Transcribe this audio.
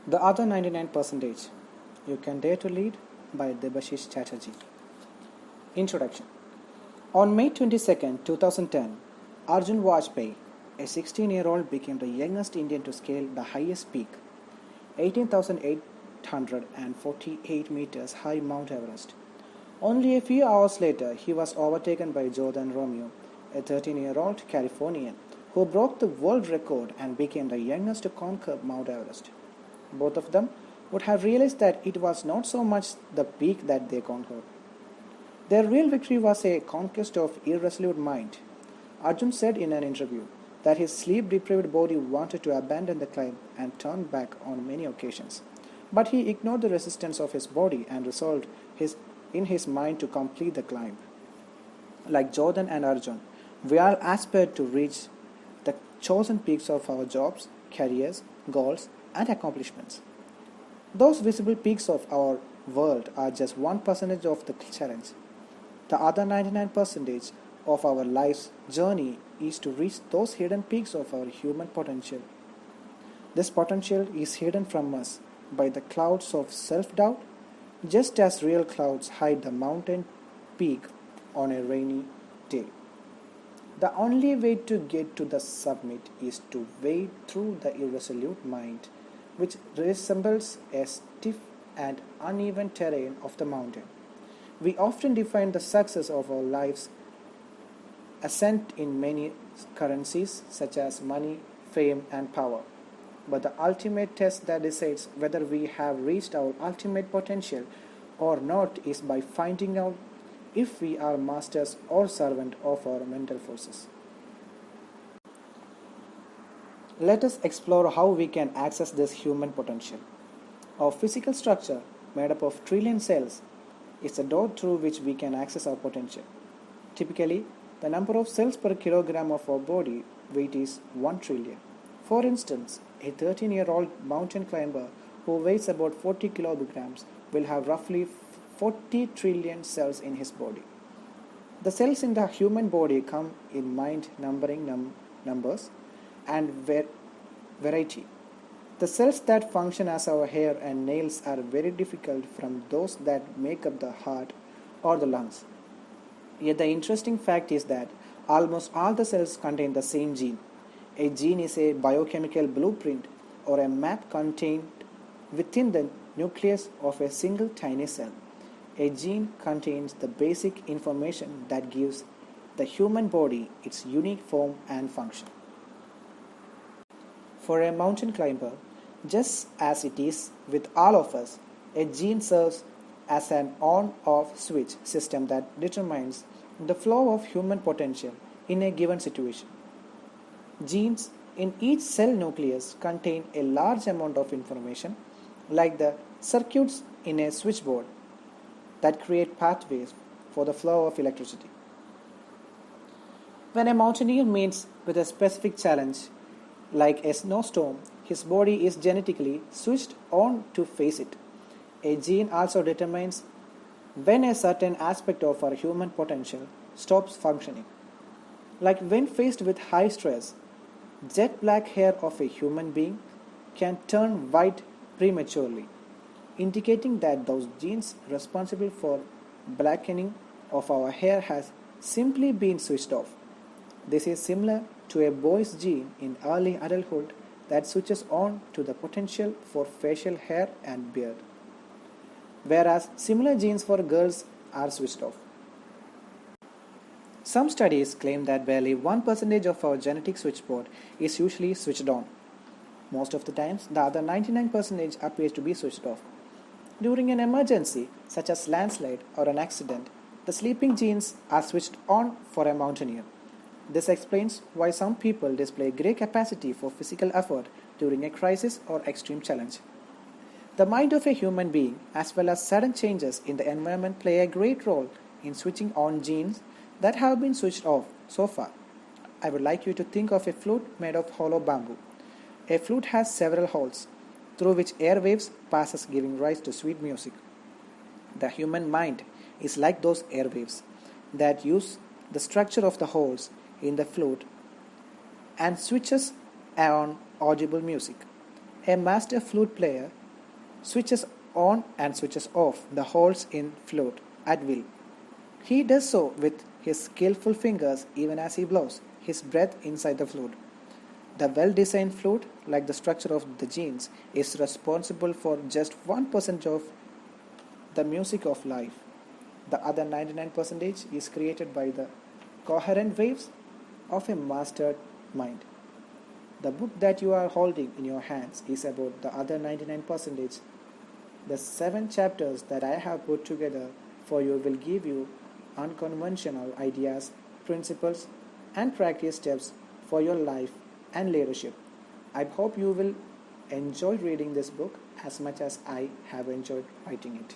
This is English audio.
The Other 99%. You Can Dare to Lead by Debashis Chatterjee. Introduction. On May 22, 2010, Arjun Vajpayee, a 16-year-old, became the youngest Indian to scale the highest peak, 18,848 meters high Mount Everest. Only a few hours later, he was overtaken by Jordan Romeo, a 13-year-old Californian, who broke the world record and became the youngest to conquer Mount Everest. Both of them would have realized that it was not so much the peak that they conquered. Their real victory was a conquest of irresolute mind. Arjun said in an interview that his sleep-deprived body wanted to abandon the climb and turned back on many occasions. But he ignored the resistance of his body and resolved in his mind to complete the climb. Like Jordan and Arjun, we all aspire to reach the chosen peaks of our jobs, careers, goals, and accomplishments. Those visible peaks of our world are just 1% of the challenge. The other 99% of our life's journey is to reach those hidden peaks of our human potential. This potential is hidden from us by the clouds of self-doubt, just as real clouds hide the mountain peak on a rainy day. The only way to get to the summit is to wade through the irresolute mind, which resembles a stiff and uneven terrain of the mountain. We often define the success of our lives ascent in many currencies such as money, fame, and power. But the ultimate test that decides whether we have reached our ultimate potential or not is by finding out if we are masters or servants of our mental forces. Let us explore how we can access this human potential. Our physical structure, made up of trillion cells, is the door through which we can access our potential. Typically, the number of cells per kilogram of our body weight is 1 trillion. For instance, a 13-year-old mountain climber who weighs about 40 kilograms will have roughly 40 trillion cells in his body. The cells in the human body come in mind-numbering numbers and variety. The cells that function as our hair and nails are very different from those that make up the heart or the lungs. Yet the interesting fact is that almost all the cells contain the same gene. A gene is a biochemical blueprint or a map contained within the nucleus of a single tiny cell. A gene contains the basic information that gives the human body its unique form and function. For a mountain climber, just as it is with all of us, a gene serves as an on-off switch system that determines the flow of human potential in a given situation. Genes in each cell nucleus contain a large amount of information, like the circuits in a switchboard, that create pathways for the flow of electricity. When a mountaineer meets with a specific challenge, like a snowstorm, his body is genetically switched on to face it. A gene also determines when a certain aspect of our human potential stops functioning. Like when faced with high stress, jet black hair of a human being can turn white prematurely, indicating that those genes responsible for blackening of our hair has simply been switched off. This is similar to a boy's gene in early adulthood that switches on to the potential for facial hair and beard, whereas similar genes for girls are switched off. Some studies claim that barely 1% of our genetic switchboard is usually switched on. Most of the times, the other 99% appears to be switched off. During an emergency, such as landslide or an accident, the sleeping genes are switched on for a mountaineer. This explains why some people display great capacity for physical effort during a crisis or extreme challenge. The mind of a human being, as well as sudden changes in the environment, play a great role in switching on genes that have been switched off so far. I would like you to think of a flute made of hollow bamboo. A flute has several holes through which air waves passes, giving rise to sweet music. The human mind is like those air waves that use the structure of the holes in the flute and switches on audible music. A master flute player switches on and switches off the holes in flute at will. He does so with his skillful fingers even as he blows his breath inside the flute. The well-designed flute, like the structure of the genes, is responsible for just 1% of the music of life. The other 99% is created by the coherent waves of a mastered mind. The book that you are holding in your hands is about the other 99%. The 7 chapters that I have put together for you will give you unconventional ideas, principles, and practice steps for your life and leadership. I hope you will enjoy reading this book as much as I have enjoyed writing it.